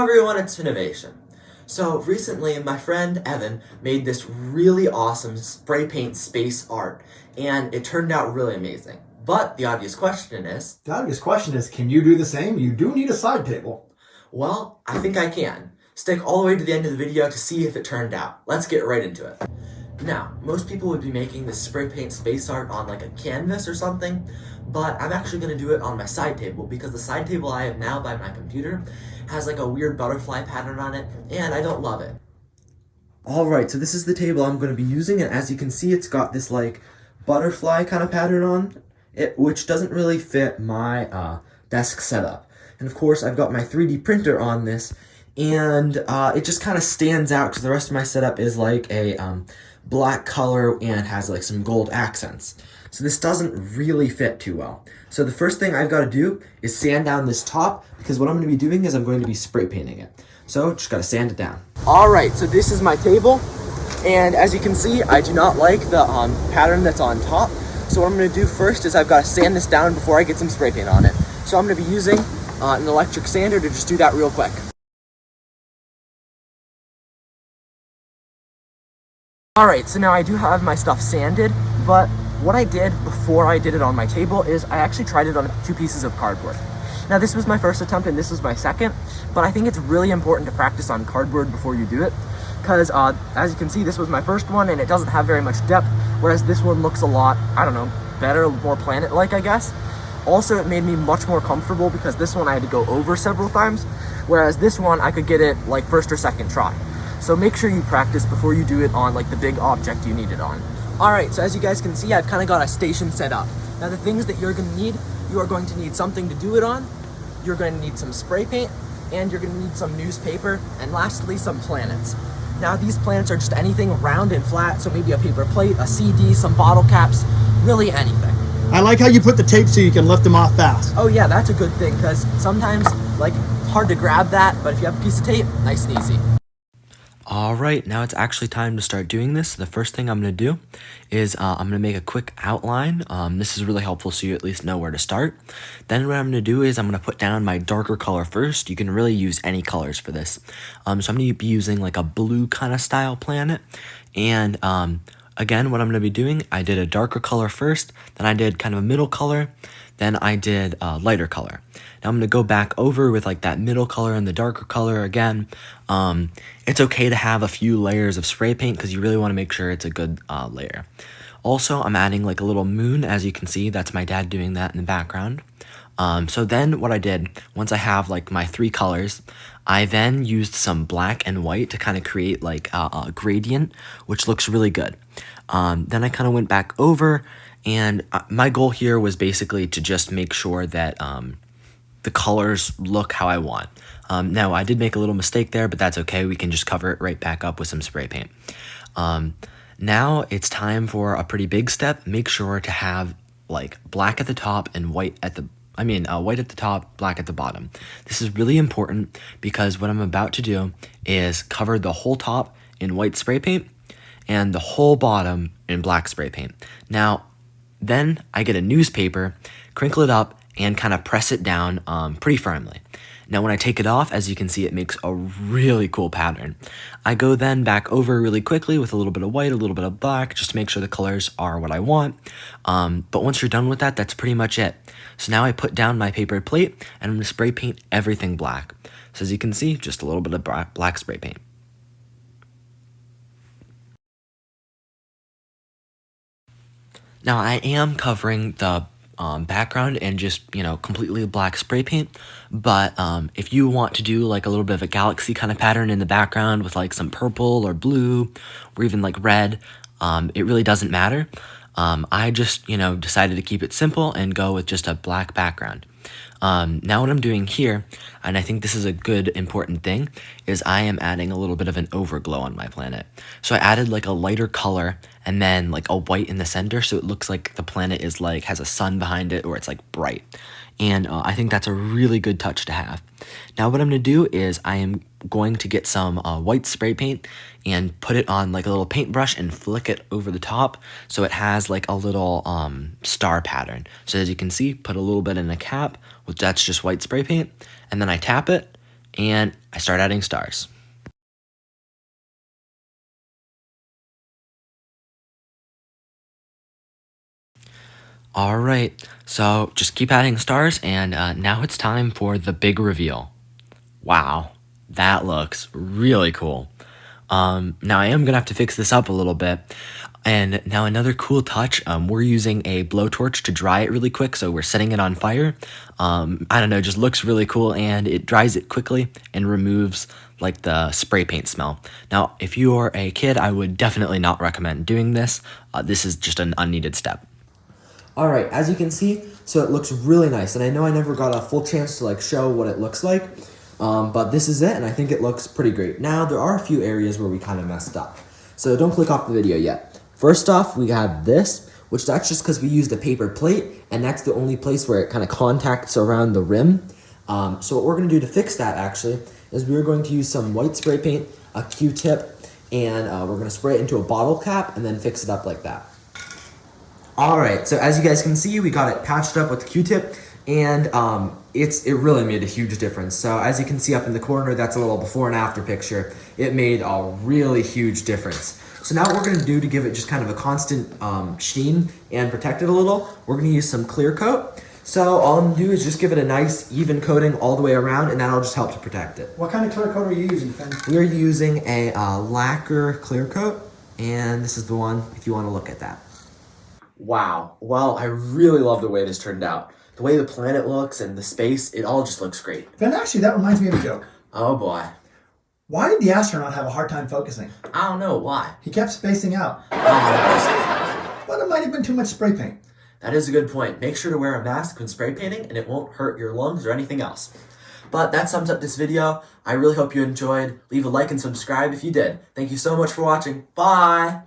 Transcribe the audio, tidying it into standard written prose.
Hello everyone, it's Finnovation. So recently my friend Evan made this really awesome spray paint space art and it turned out really amazing. But the obvious question is... Can you do the same? You do need a side table. Well, I think I can. Stick all the way to the end of the video to see if it turned out. Let's get right into it. Now, most people would be making this spray paint space art on like a canvas or something, but I'm actually going to do it on my side table because the side table I have now by my computer has like a weird butterfly pattern on it, and I don't love it. Alright, so this is the table I'm going to be using, and as you can see, it's got this like butterfly kind of pattern on it, which doesn't really fit my desk setup. And of course, I've got my 3D printer on this, and it just kind of stands out because the rest of my setup is like a black color and has like some gold accents. So this doesn't really fit too well. So the first thing I've got to do is sand down this top, because what I'm going to be doing is I'm going to be spray painting it. So just got to sand it down. Alright, so this is my table, and as you can see, I do not like the pattern that's on top. So what I'm going to do first is I've got to sand this down before I get some spray paint on it. So I'm going to be using an electric sander to just do that real quick. Alright, so now I do have my stuff sanded, but what I did before I did it on my table is I actually tried it on 2 pieces of cardboard. Now this was my first attempt and this was my second, but I think it's really important to practice on cardboard before you do it, because as you can see, this was my first one and it doesn't have very much depth, whereas this one looks a lot, I don't know, better, more planet-like, I guess. Also, it made me much more comfortable because this one I had to go over several times, whereas this one I could get it like first or second try. So make sure you practice before you do it on like the big object you need it on. Alright, so as you guys can see, I've kind of got a station set up. Now the things that you're going to need, you are going to need something to do it on, you're going to need some spray paint, and you're going to need some newspaper, and lastly some planets. Now these planets are just anything round and flat, so maybe a paper plate, a CD, some bottle caps, really anything. I like how you put the tape so you can lift them off fast. Oh yeah, that's a good thing, because sometimes, like, hard to grab that, but if you have a piece of tape, nice and easy. Alright, now it's actually time to start doing this. The first thing I'm going to do is I'm going to make a quick outline. This is really helpful so you at least know where to start. Then what I'm going to do is I'm going to put down my darker color first. You can really use any colors for this. So I'm going to be using like a blue kind of style planet. And again, what I'm going to be doing, I did a darker color first, then I did kind of a middle color, then I did a lighter color. Now I'm going to go back over with like that middle color and the darker color again. It's okay to have a few layers of spray paint because you really want to make sure it's a good layer. Also, I'm adding like a little moon, as you can see. That's my dad doing that in the background. So then what I did, once I have like my 3 colors, I then used some black and white to kind of create like a gradient, which looks really good. Then I kind of went back over, and my goal here was basically to just make sure that the colors look how I want. Now, I did make a little mistake there, but that's okay. We can just cover it right back up with some spray paint. Now it's time for a pretty big step. Make sure to have like black at the top and white at the white at the top, black at the bottom. This is really important because what I'm about to do is cover the whole top in white spray paint and the whole bottom in black spray paint. Now, then I get a newspaper, crinkle it up, and kind of press it down pretty firmly. Now when I take it off, as you can see, it makes a really cool pattern. I go then back over really quickly with a little bit of white, a little bit of black, just to make sure the colors are what I want. But once you're done with that, that's pretty much it. So now I put down my paper plate, and I'm going to spray paint everything black. So as you can see, just a little bit of black spray paint. Now I am covering the background and just, completely black spray paint, but if you want to do like a little bit of a galaxy kind of pattern in the background with like some purple or blue or even like red, it really doesn't matter. I just, decided to keep it simple and go with just a black background. Now what I'm doing here, and I think this is a good important thing, is I am adding a little bit of an overglow on my planet. So I added like a lighter color and then like a white in the center, so it looks like the planet is like has a sun behind it, or it's like bright. And I think that's a really good touch to have. Now what I'm going to do is I am going to get some white spray paint and put it on like a little paintbrush and flick it over the top so it has like a little star pattern. So as you can see, put a little bit in a cap, which that's just white spray paint, and then I tap it, and I start adding stars. All right, so just keep adding stars, and now it's time for the big reveal. Wow, that looks really cool. Now I am gonna have to fix this up a little bit. And now another cool touch, we're using a blowtorch to dry it really quick, so we're setting it on fire. I don't know, just looks really cool, and it dries it quickly and removes like the spray paint smell. Now, if you are a kid, I would definitely not recommend doing this. This is just an unneeded step. All right, as you can see, so it looks really nice, and I know I never got a full chance to like show what it looks like, but this is it, and I think it looks pretty great. Now, there are a few areas where we kind of messed up, so don't click off the video yet. First off, we have this, which that's just because we used a paper plate, and that's the only place where it kind of contacts around the rim. So what we're going to do to fix that, actually, is we're going to use some white spray paint, a Q-tip, and we're going to spray it into a bottle cap and then fix it up like that. Alright, so as you guys can see, we got it patched up with the Q-tip, and it really made a huge difference. So as you can see up in the corner, that's a little before and after picture. It made a really huge difference. So now what we're going to do to give it just kind of a constant sheen and protect it a little, we're going to use some clear coat. So all I'm going to do is just give it a nice even coating all the way around, and that'll just help to protect it. What kind of clear coat are you using, Finn? We are using a lacquer clear coat, and this is the one if you want to look at that. Wow, well, I really love the way this turned out. The way the planet looks and the space, it all just looks great. Finn, actually, that reminds me of a joke. Oh boy. Why did the astronaut have a hard time focusing? I don't know, why? He kept spacing out. Oh, But it might have been too much spray paint. that is a good point. Make sure to wear a mask when spray painting, and it won't hurt your lungs or anything else. But that sums up this video. I really hope you enjoyed. Leave a like and subscribe if you did. Thank you so much for watching. Bye!